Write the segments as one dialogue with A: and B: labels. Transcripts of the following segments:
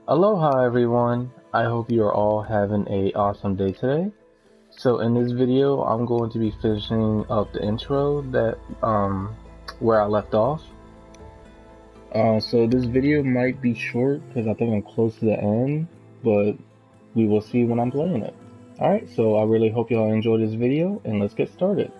A: Aloha everyone, I hope you are all having a awesome day today. So in this video, I'm going to be finishing up the intro that where I left off. So this video might be short because I think I'm close to the end, but we will see when I'm playing it. Alright, so I really hope y'all enjoy this video and let's get started.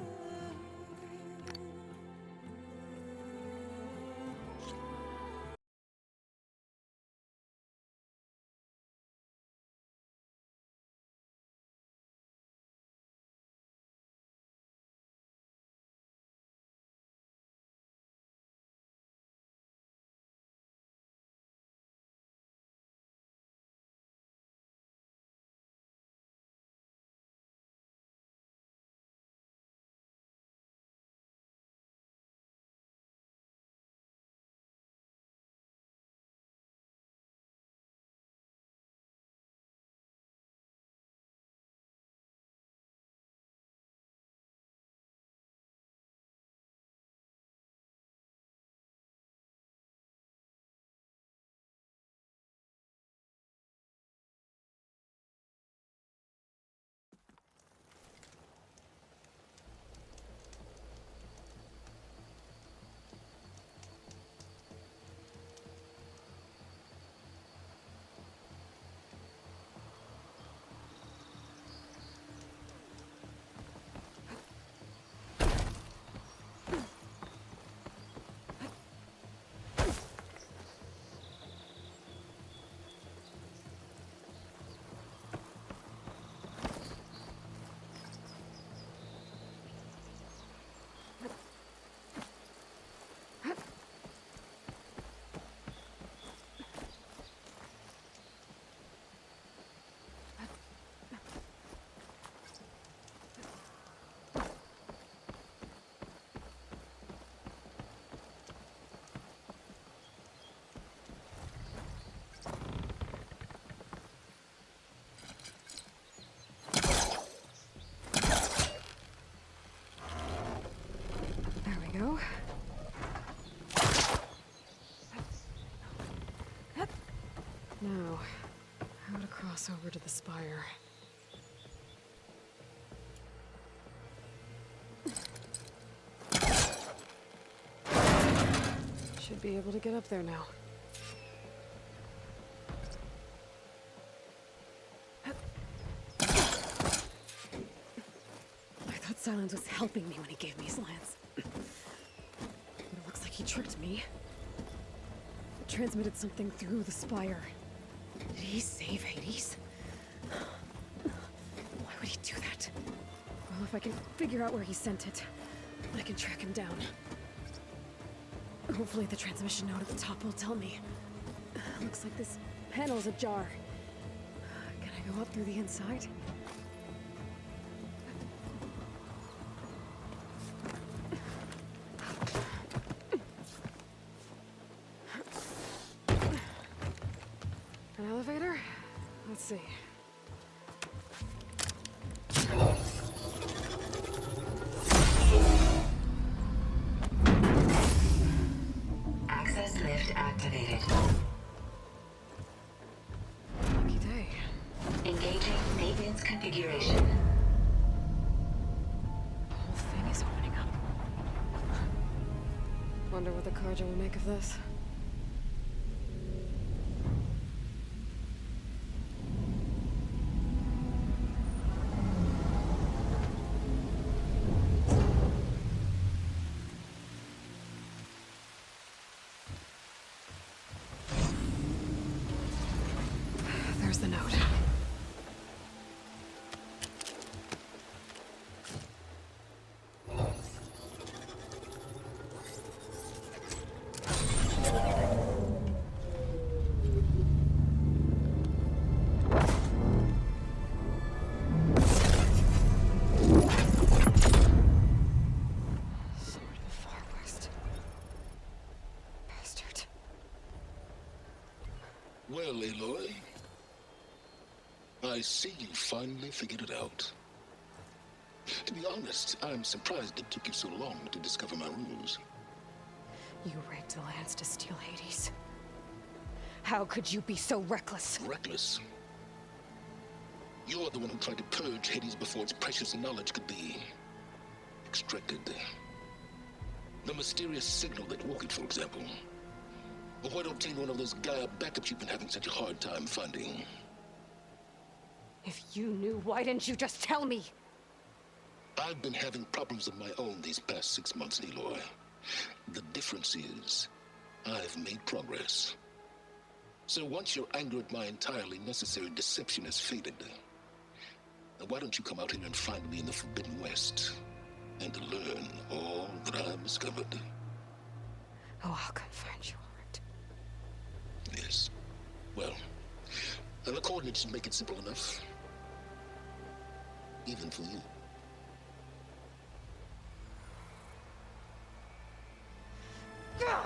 B: There we go. Now, how to cross over to the spire. Should be able to get up there now. I thought Silence was helping me when he gave me his lance. But it looks like he tricked me. It transmitted something through the spire. Did he save Hades? Why would he do that? Well, if I can figure out where he sent it, I can track him down. Hopefully the transmission node at the top will tell me. Looks like this panel's ajar. Can I go up through the inside? An elevator? Let's see.
C: Access lift activated.
B: Lucky day.
C: Engaging maintenance configuration.
B: The whole thing is opening up. Wonder what the Carja will make of this. There's the note. Somewhere to the far west. Bastard.
D: Well, Aloy, I see you finally figured it out. To be honest, I'm surprised it took you so long to discover my ruse.
B: You rigged the lance to steal Hades. How could you be so reckless?
D: Reckless. You're the one who tried to purge Hades before its precious knowledge could be extracted. The mysterious signal that woke it, for example. But why obtain one of those Gaia backups you've been having such a hard time finding?
B: If you knew, why didn't you just tell me?
D: I've been having problems of my own these past 6 months, Aloy. The difference is, I've made progress. So once your anger at my entirely necessary deception has faded, why don't you come out here and find me in the Forbidden West and learn all that I've discovered?
B: Oh, I'll come find you, all right.
D: Yes. Well, and the coordinates should make it simple enough. Even for you.
B: Gah!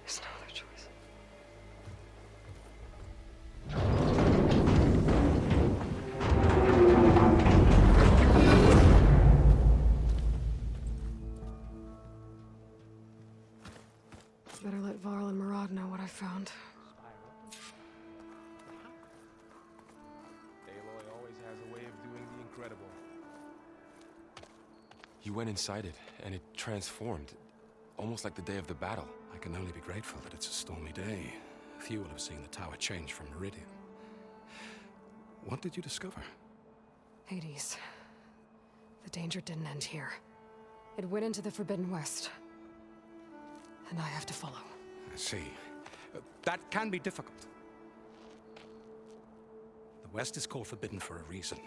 B: There's no other choice. Better let Varl and Murad know what I found.
E: Aloy always has a way of doing the incredible. You went inside it, and it transformed. Almost like the day of the battle.
F: I can only be grateful that it's a stormy day. Few will have seen the tower change from Meridian. What did you discover?
B: Hades. The danger didn't end here. It went into the Forbidden West. And I have to follow.
F: I see. That can be difficult. The West is called Forbidden for a reason.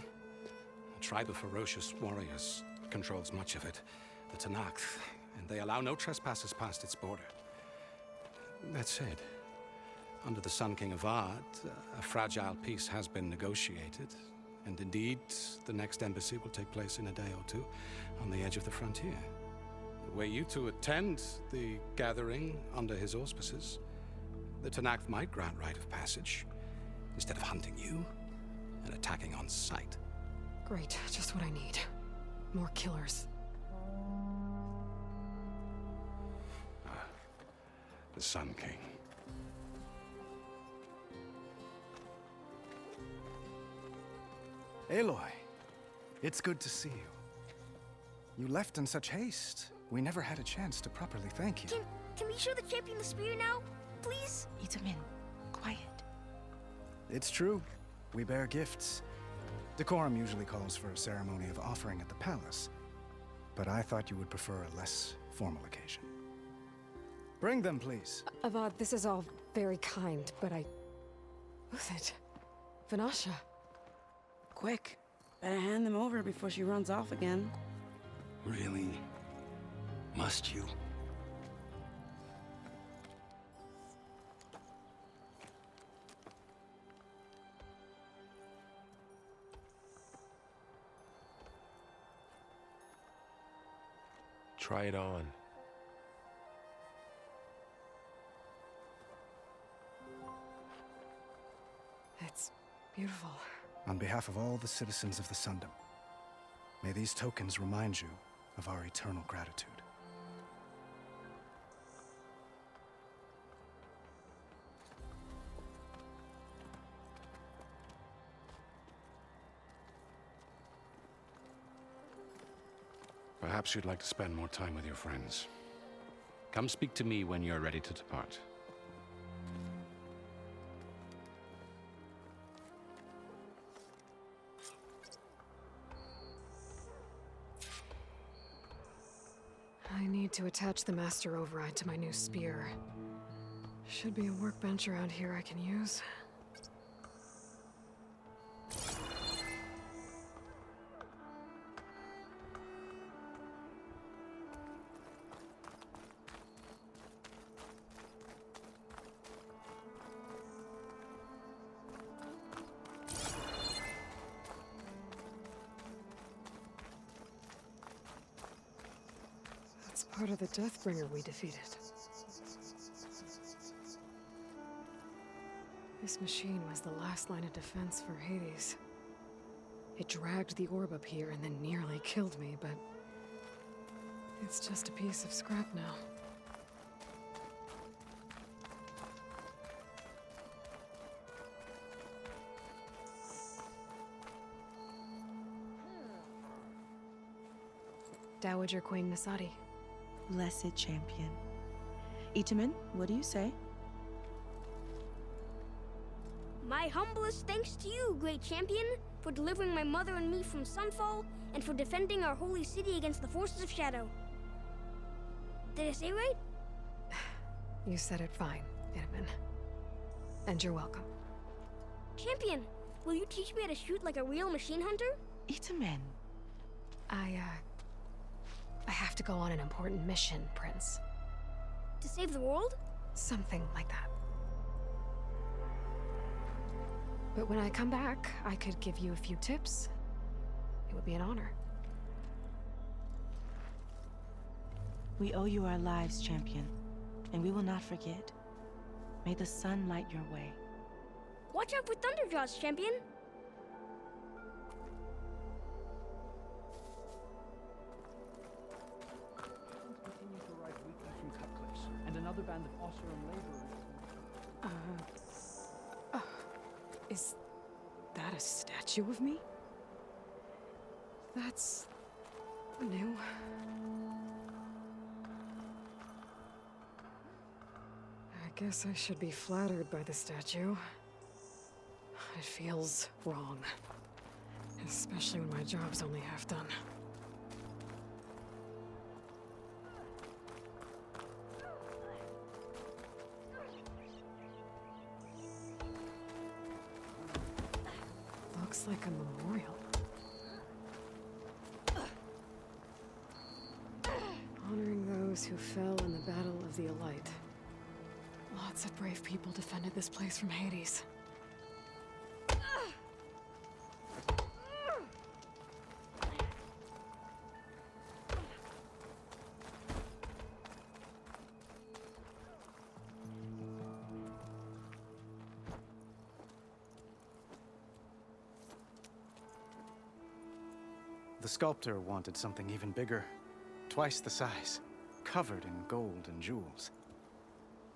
F: A tribe of ferocious warriors controls much of it, the Tenakth, and they allow no trespassers past its border. That said, under the Sun King of Ard, a fragile peace has been negotiated, and indeed, the next embassy will take place in a day or two on the edge of the frontier. Were you to attend the gathering under his auspices, the Tenakth might grant right of passage, instead of hunting you and attacking on sight.
B: Great, just what I need. More killers.
F: The Sun King.
G: Aloy, it's good to see you. You left in such haste. We never had a chance to properly thank you.
H: Can we show the champion the spear now? Please?
I: Itamin, quiet.
G: It's true. We bear gifts. Decorum usually calls for a ceremony of offering at the palace, but I thought you would prefer a less formal occasion. Bring them, please.
B: Avad, this is all very kind, but Who's it? Vanasha.
I: Quick. Better hand them over before she runs off again.
F: Really? Must you?
E: Try it on.
B: It's beautiful.
G: On behalf of all the citizens of the Sundom, may these tokens remind you of our eternal gratitude.
F: Perhaps you'd like to spend more time with your friends. Come speak to me when you're ready to depart.
B: I need to attach the master override to my new spear. Should be a workbench around here I can use. That's part of the Deathbringer we defeated. This machine was the last line of defense for Hades. It dragged the orb up here and then nearly killed me, but it's just a piece of scrap now. Dowager Queen Nasadi.
I: Blessed champion. Itamen, what do you say?
H: My humblest thanks to you, great champion, for delivering my mother and me from Sunfall, and for defending our holy city against the forces of Shadow. Did I say right?
B: You said it fine, Itamen. And you're welcome.
H: Champion, will you teach me how to shoot like a real machine hunter?
I: Itamen.
B: I have to go on an important mission, Prince.
H: To save the world?
B: Something like that. But when I come back, I could give you a few tips. It would be an honor.
I: We owe you our lives, champion, and we will not forget. May the sun light your way.
H: Watch out for Thunderjaws, champion!
J: Continue to rise weekly from Cutcliffs, and another band of Osseram laborers.
B: Is that a statue of me? That's new. I guess I should be flattered by the statue. It feels wrong. Especially when my job's only half done. Looks like a memorial. Honoring those who fell in the Battle of the Elite. Lots of brave people defended this place from Hades.
G: The sculptor wanted something even bigger, twice the size, covered in gold and jewels.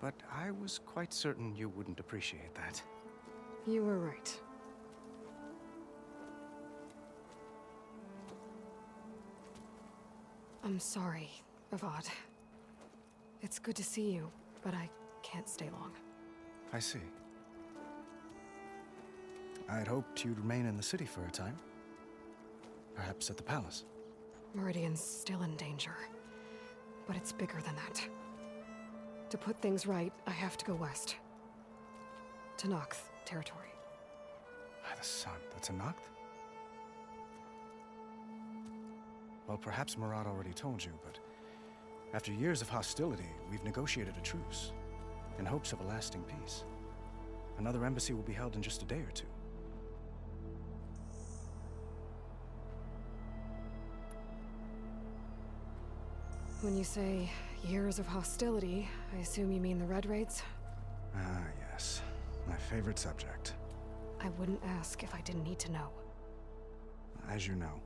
G: But I was quite certain you wouldn't appreciate that.
B: You were right. I'm sorry, Avad. It's good to see you, but I can't stay long.
G: I see. I'd hoped you'd remain in the city for a time. Perhaps at the palace.
B: Meridian's still in danger, but it's bigger than that. To put things right, I have to go west. To Nox territory.
G: By the sun, that's a Noct? Well, perhaps Murad already told you, but after years of hostility, we've negotiated a truce, in hopes of a lasting peace. Another embassy will be held in just a day or two.
B: When you say years of hostility, I assume you mean the Red Raids?
G: Ah, yes. My favorite subject.
B: I wouldn't ask if I didn't need to know.
G: As you know,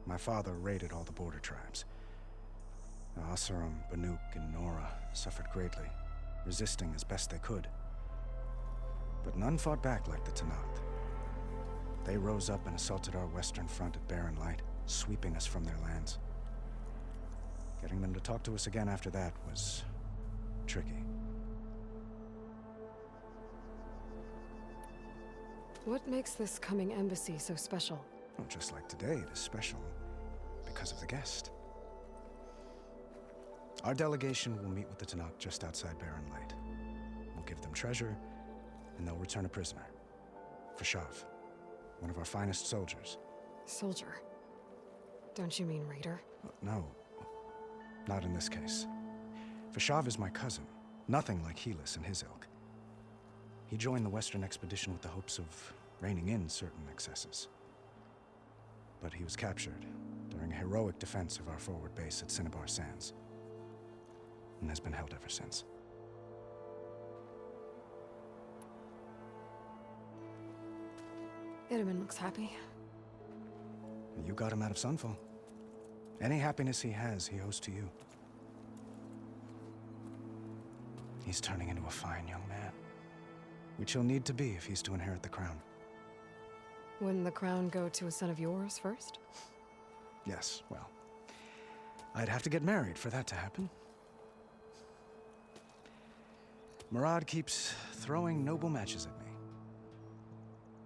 G: my father raided all the border tribes. The Osseram, Banuk, and Nora suffered greatly, resisting as best they could. But none fought back like the Tenakth. They rose up and assaulted our western front at Barren Light, sweeping us from their lands. Getting them to talk to us again after that was tricky.
B: What makes this coming embassy so special?
G: Well, just like today, it is special because of the guest. Our delegation will meet with the Tenakth just outside Barren Light. We'll give them treasure, and they'll return a prisoner. Fashav, one of our finest soldiers.
B: Soldier? Don't you mean raider?
G: No, not in this case. Fashav is my cousin, nothing like Helis and his ilk. He joined the Western expedition with the hopes of reining in certain excesses. But he was captured during a heroic defense of our forward base at Cinnabar Sands, and has been held ever since.
B: Itaman looks happy.
G: You got him out of Sunfall. Any happiness he has, he owes to you. He's turning into a fine young man, which he'll need to be if he's to inherit the crown.
B: Wouldn't the crown go to a son of yours first?
G: Yes, well, I'd have to get married for that to happen. Murad keeps throwing noble matches at me.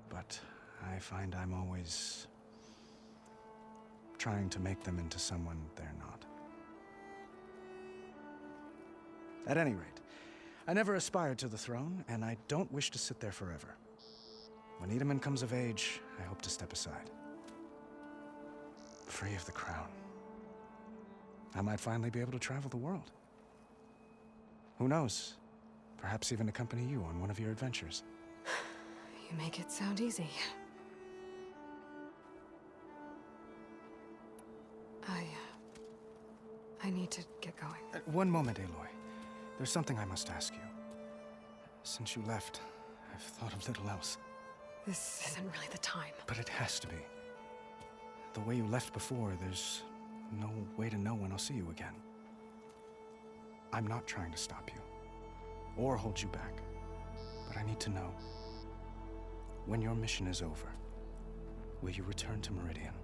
G: But I find I'm always trying to make them into someone they're not. At any rate, I never aspired to the throne, and I don't wish to sit there forever. When Itaman comes of age, I hope to step aside. Free of the crown. I might finally be able to travel the world. Who knows? Perhaps even accompany you on one of your adventures.
B: You make it sound easy. I need to get going.
G: One moment, Aloy. There's something I must ask you. Since you left, I've thought of little else.
B: This isn't really the time.
G: But it has to be. The way you left before, there's no way to know when I'll see you again. I'm not trying to stop you, or hold you back. But I need to know, when your mission is over, will you return to Meridian?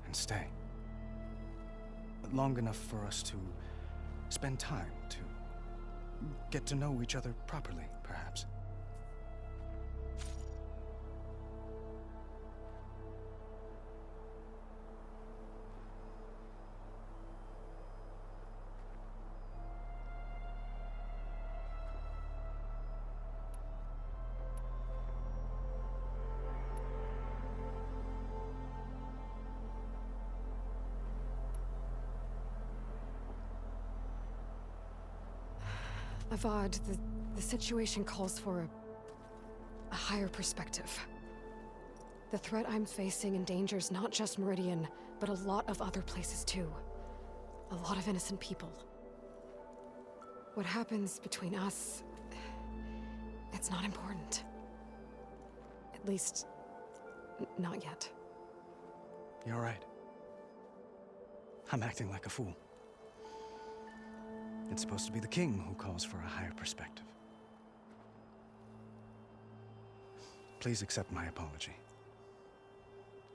G: And stay? Long enough for us to spend time, to get to know each other properly, perhaps.
B: Avad, the situation calls for a higher perspective. The threat I'm facing endangers not just Meridian, but a lot of other places too. A lot of innocent people. What happens between us, it's not important. At least, not yet.
G: You're right. I'm acting like a fool. It's supposed to be the king who calls for a higher perspective. Please accept my apology.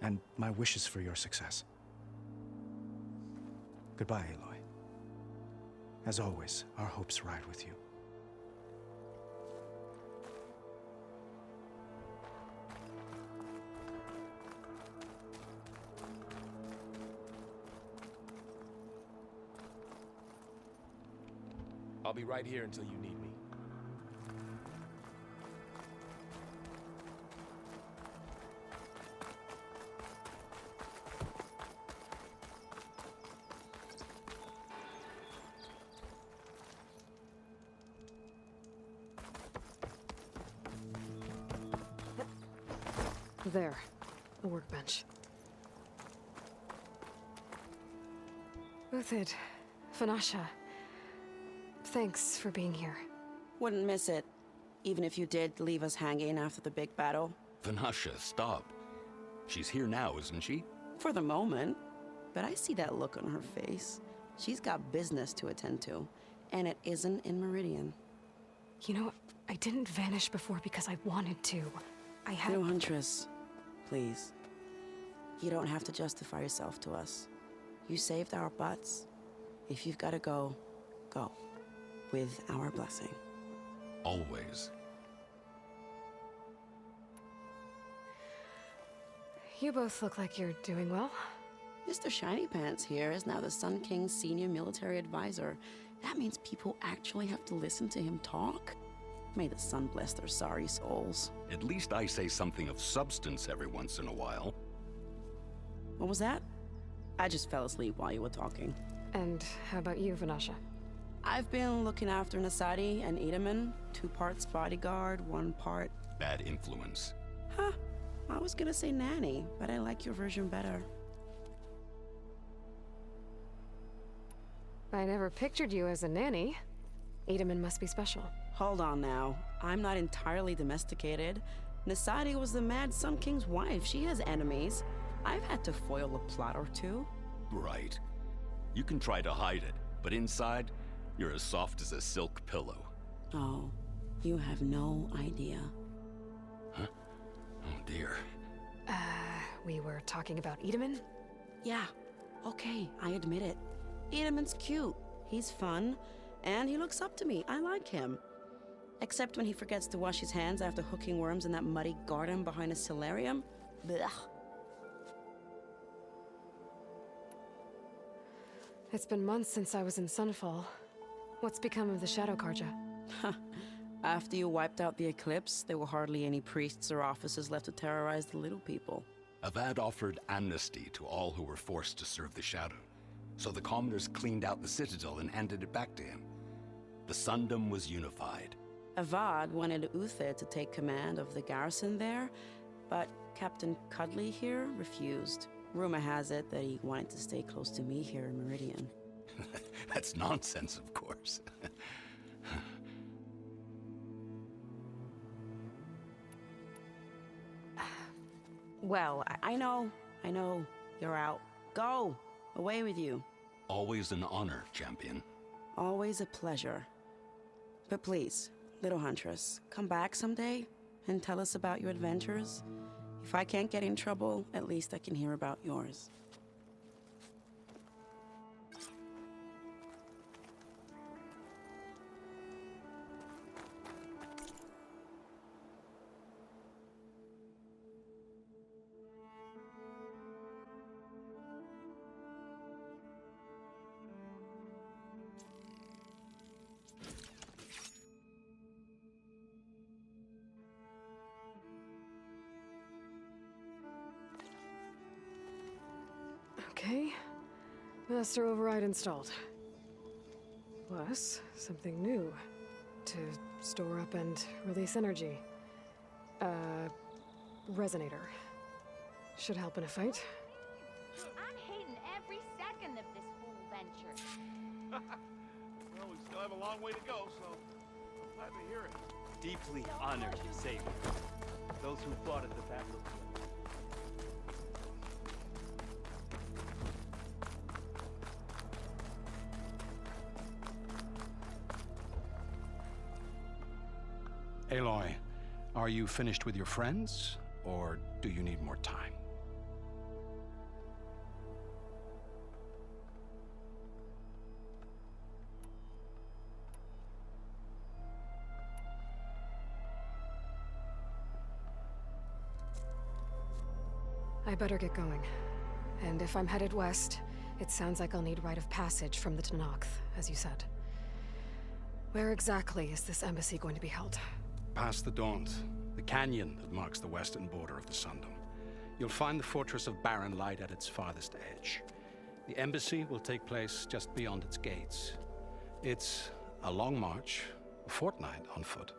G: And my wishes for your success. Goodbye, Aloy. As always, our hopes ride with you.
E: I'll be right here until you need me.
B: There, the workbench. Uthid, Vanasha, thanks for being here.
K: Wouldn't miss it, even if you did leave us hanging after the big battle.
L: Vanasha, stop. She's here now, isn't she?
K: For the moment. But I see that look on her face. She's got business to attend to, and it isn't in Meridian.
B: You know, I didn't vanish before because I wanted to. I had...
K: No, Huntress. Please. You don't have to justify yourself to us. You saved our butts. If you've got to go, go. With our blessing.
L: Always.
B: You both look like you're doing well.
K: Mr. Shiny Pants here is now the Sun King's senior military advisor. That means people actually have to listen to him talk? May the sun bless their sorry souls.
L: At least I say something of substance every once in a while.
K: What was that? I just fell asleep while you were talking.
B: And how about you, Vanasha?
K: I've been looking after Nasadi and Itaman. 2 parts bodyguard, 1 part...
L: Bad influence.
K: Huh. I was gonna say nanny, but I like your version better.
B: I never pictured you as a nanny. Itaman must be special.
K: Hold on now. I'm not entirely domesticated. Nasadi was the Mad Sun King's wife. She has enemies. I've had to foil a plot or two.
L: Right. You can try to hide it, but inside, you're as soft as a silk pillow.
K: Oh, you have no idea.
L: Huh? Oh dear.
B: We were talking about Edaman?
K: Yeah, okay, I admit it. Edaman's cute. He's fun, and he looks up to me. I like him. Except when he forgets to wash his hands after hooking worms in that muddy garden behind a solarium. Blech.
B: It's been months since I was in Sunfall. What's become of the Shadow Karja?
K: After you wiped out the eclipse, there were hardly any priests or officers left to terrorize the little people.
L: Avad offered amnesty to all who were forced to serve the Shadow. So the commoners cleaned out the citadel and handed it back to him. The Sundom was unified.
K: Avad wanted Uther to take command of the garrison there, but Captain Cudley here refused. Rumor has it that he wanted to stay close to me here in Meridian.
L: That's nonsense, of course.
B: Well,
K: I know. You're out. Go! Away with you.
L: Always an honor, champion.
K: Always a pleasure. But please, little huntress, come back someday and tell us about your adventures. If I can't get in trouble, at least I can hear about yours.
B: Okay. Master override installed. Plus, something new. To store up and release energy. Resonator. Should help in a fight.
M: I'm hating every second of this whole venture.
N: Well, we still have a long way to go, so I'm glad to hear it.
J: Deeply honored to save you. Those who fought at the battle.
F: Aloy, are you finished with your friends, or do you need more time?
B: I better get going. And if I'm headed west, it sounds like I'll need rite of passage from the Tenakth, as you said. Where exactly is this embassy going to be held?
F: Past the Daunt, the canyon that marks the western border of the Sundom. You'll find the fortress of Barren Light at its farthest edge. The embassy will take place just beyond its gates. It's a long march, a fortnight on foot.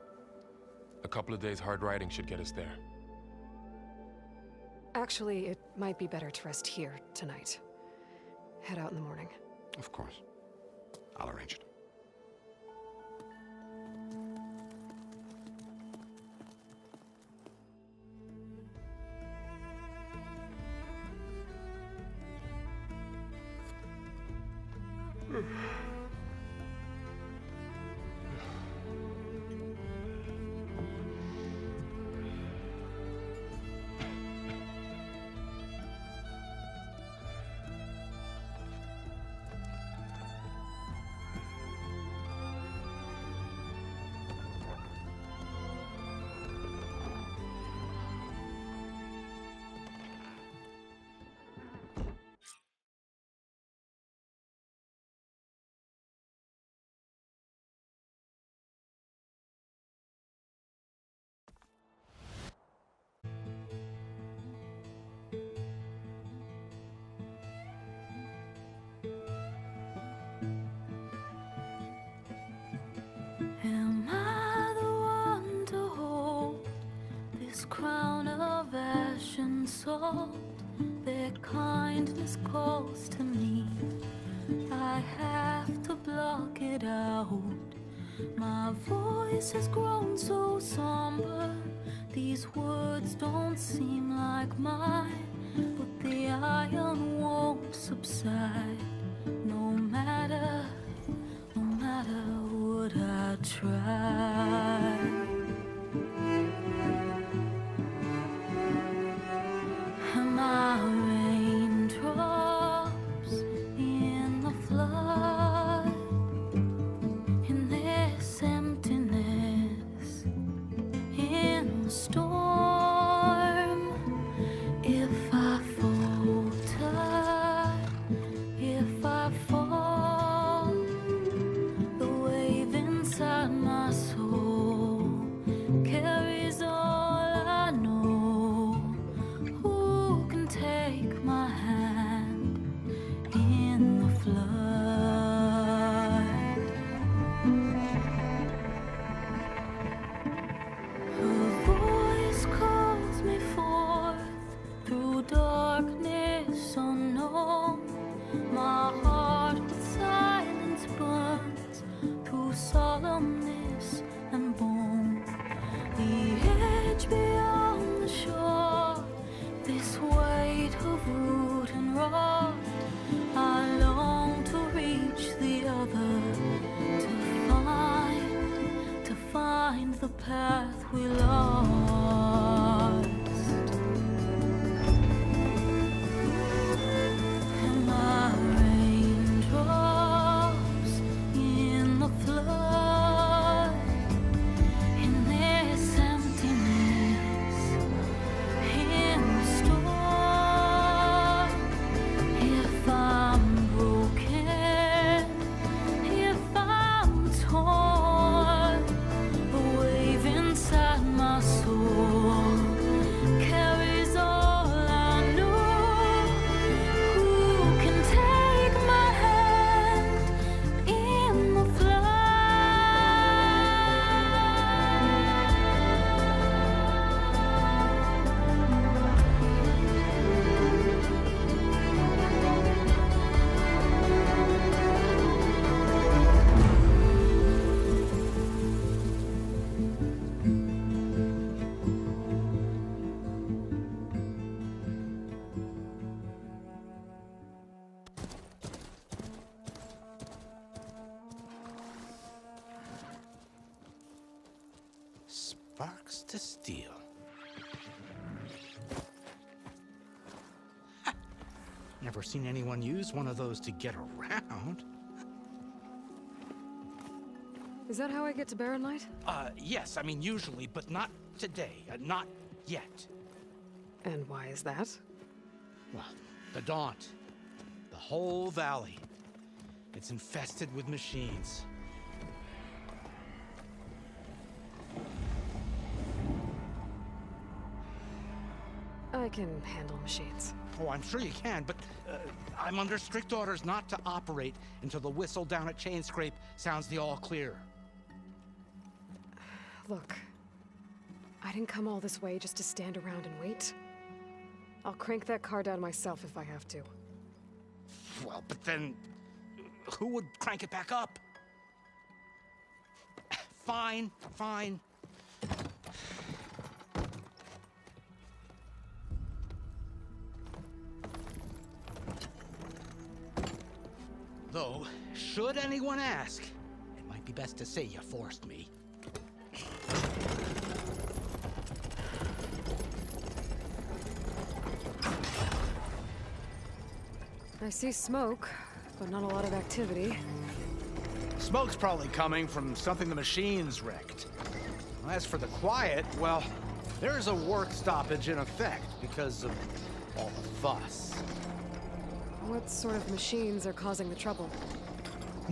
E: A couple of days hard riding should get us there.
B: Actually, it might be better to rest here tonight. Head out in the morning.
F: Of course. I'll arrange it.
O: Am I the one to hold this crown of ash and salt? Their kindness calls to me. I have to block it out. My voice has grown so somber These words don't seem like mine, but the iron won't subside. No matter what I try. Am I raindrops in the flood? In this emptiness, in the storm, if I falter, if I fall, the wave inside my soul carries all I know. Who can take my hand in the flood? Her voice calls me forth through darkness unknown. My heart with silence burns through solemnness and bone. The edge beyond the shore, this weight of root and rod. I long to reach the other, to find the path we lost. Am I raindrops in the flood? In this emptiness, in the storm, if I'm broken, if I'm torn, the wave inside my soul carries all I know. Who can take my hand in the flood?
F: Sparks to steel. Never seen anyone use one of those to get around.
B: Is that how I get to Barren Light?
F: Yes, I mean usually, but not today. Not yet.
B: And why is that?
F: Well, the Daunt. The whole valley. It's infested with machines.
B: I can handle machines.
F: Oh, I'm sure you can, but I'm under strict orders not to operate until the whistle down at Chainscrape sounds the all clear.
B: Look, I didn't come all this way just to stand around and wait. I'll crank that car down myself if I have to.
F: Well, but then who would crank it back up? Fine, fine. Though, should anyone ask, it might be best to say you forced me.
B: I see smoke, but not a lot of activity.
F: Smoke's probably coming from something the machines wrecked. As for the quiet, well, there's a work stoppage in effect because of all the fuss.
B: What sort of machines are causing the trouble?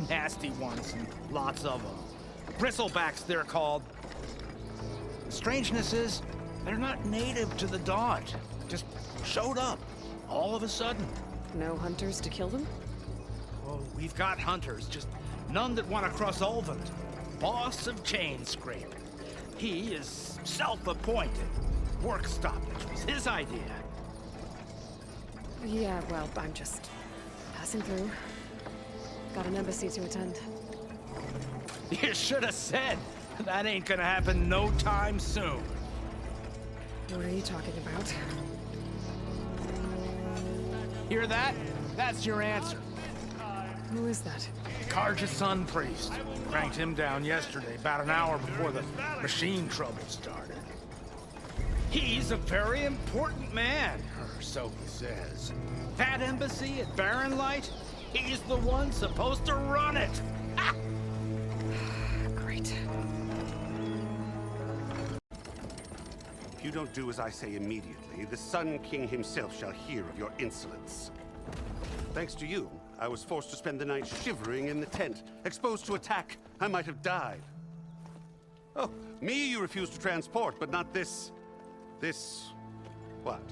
F: Nasty ones, and lots of them. Bristlebacks, they're called. The strangeness is, they're not native to the Daunt. Just showed up, all of a sudden.
B: No hunters to kill them?
F: Oh, we've got hunters, just none that want to cross Ulvund. Boss of Chainscrape. He is self-appointed. Work stoppage was his idea.
B: Yeah, well, I'm just passing through. Got an embassy to attend.
F: You should have said. That ain't gonna happen no time soon.
B: What are you talking about?
J: Hear that? That's your answer.
B: Who is that?
J: Karja's son priest. Cranked him down yesterday, about an hour before the machine trouble started. He's a very important man, or so he says. That embassy at Barren Light, he's the one supposed to run it.
B: Great.
P: If you don't do as I say immediately, the Sun King himself shall hear of your insolence. Thanks to you, I was forced to spend the night shivering in the tent, exposed to attack. I might have died. Oh, me you refuse to transport, but not this... what?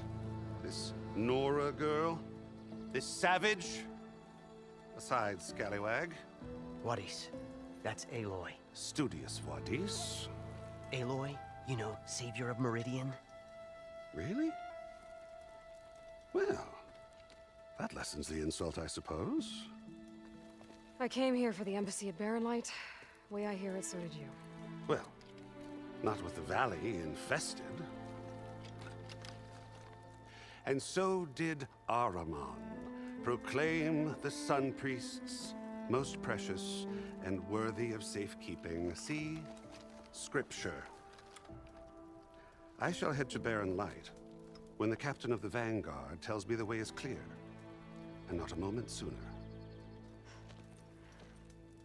P: This Nora girl? This savage? Besides, scallywag.
Q: Wadis. That's Aloy.
P: Studious Wadis.
Q: Aloy, you know, savior of Meridian.
P: Really? Well, that lessens the insult, I suppose.
B: I came here for the embassy at Barren Light. Way I hear it, so did you.
P: Well, not with the valley infested. And so did Ahriman, proclaim the Sun Priests most precious and worthy of safekeeping. See? Scripture. I shall head to Barren Light when the captain of the Vanguard tells me the way is clear, and not a moment sooner.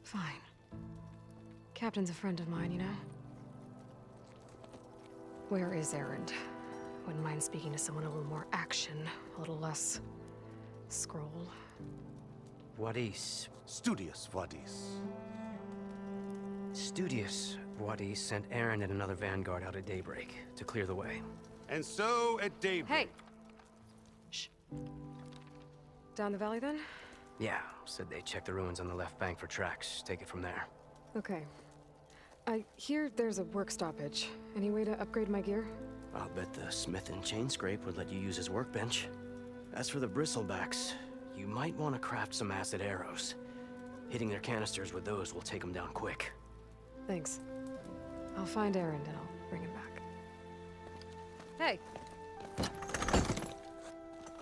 B: Fine. Captain's a friend of mine, you know? Where is Erend? Wouldn't mind speaking to someone a little more action, a little less... scroll.
Q: Wadis.
P: Studious Wadis.
Q: Studious Wadis sent Aaron and another vanguard out at daybreak to clear the way.
P: And so at daybreak...
B: Hey! Shh. Down the valley, then?
Q: Yeah, said they checked the ruins on the left bank for tracks. Take it from there.
B: Okay. I hear there's a work stoppage. Any way to upgrade my gear?
Q: I'll bet the smith and chain scrape would let you use his workbench. As for the bristlebacks, you might want to craft some acid arrows. Hitting their canisters with those will take them down quick.
B: Thanks. I'll find Erend and I'll bring him back. Hey!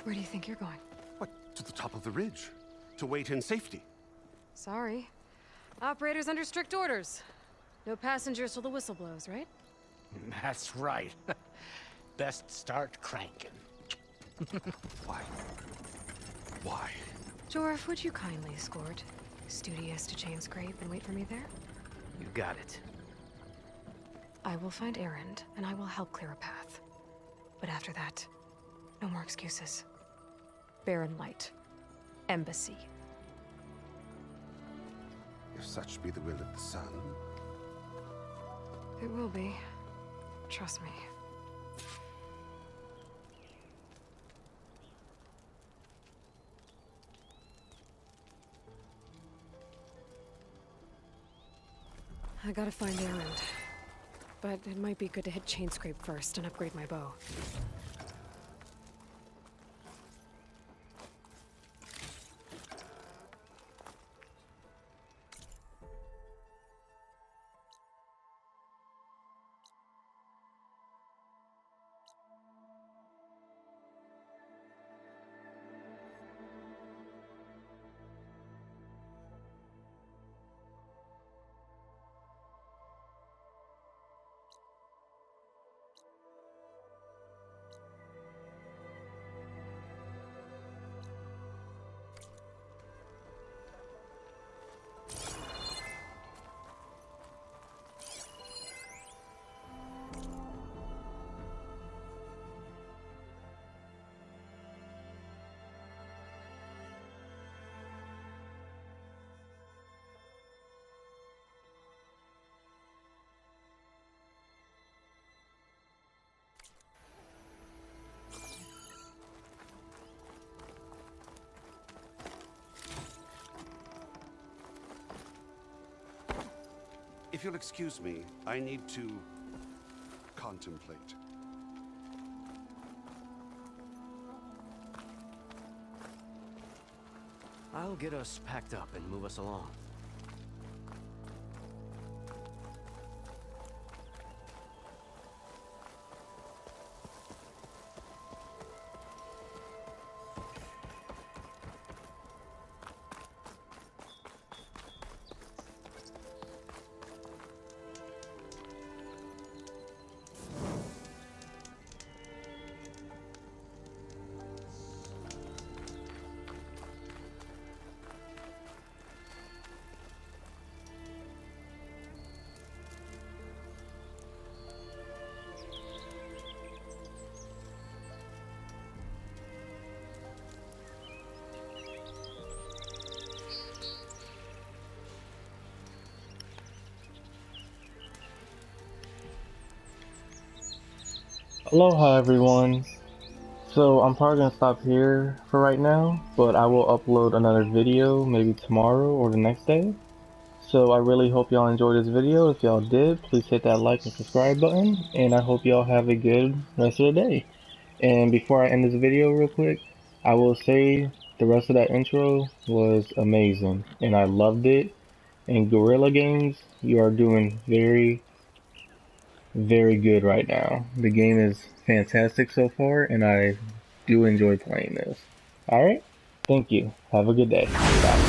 B: Where do you think you're going?
P: What, to the top of the ridge? To wait in safety?
B: Sorry. Operator's under strict orders. No passengers till the whistle blows, right?
J: That's right. Best start cranking.
P: Why? Why?
B: Jorf, would you kindly escort Studious to chain scrape and wait for me there?
Q: You got it.
B: I will find Erend, and I will help clear a path. But after that, no more excuses. Barren Light. Embassy.
P: If such be the will of the sun.
B: It will be. Trust me. I gotta find Erend. But it might be good to hit chain scrape first and upgrade my bow.
P: If you'll excuse me, I need to contemplate.
Q: I'll get us packed up and move us along.
A: Aloha everyone. So I'm probably gonna stop here for right now, but I will upload another video maybe tomorrow or the next day. So I really hope y'all enjoyed this video. If y'all did, please hit that like and subscribe button, and I hope y'all have a good rest of the day. And before I end this video real quick, I will say the rest of that intro was amazing, and I loved it. And Guerrilla Games, you are doing very, very good right now. The game is fantastic so far, and I do enjoy playing this. Alright? Thank you. Have a good day. Bye.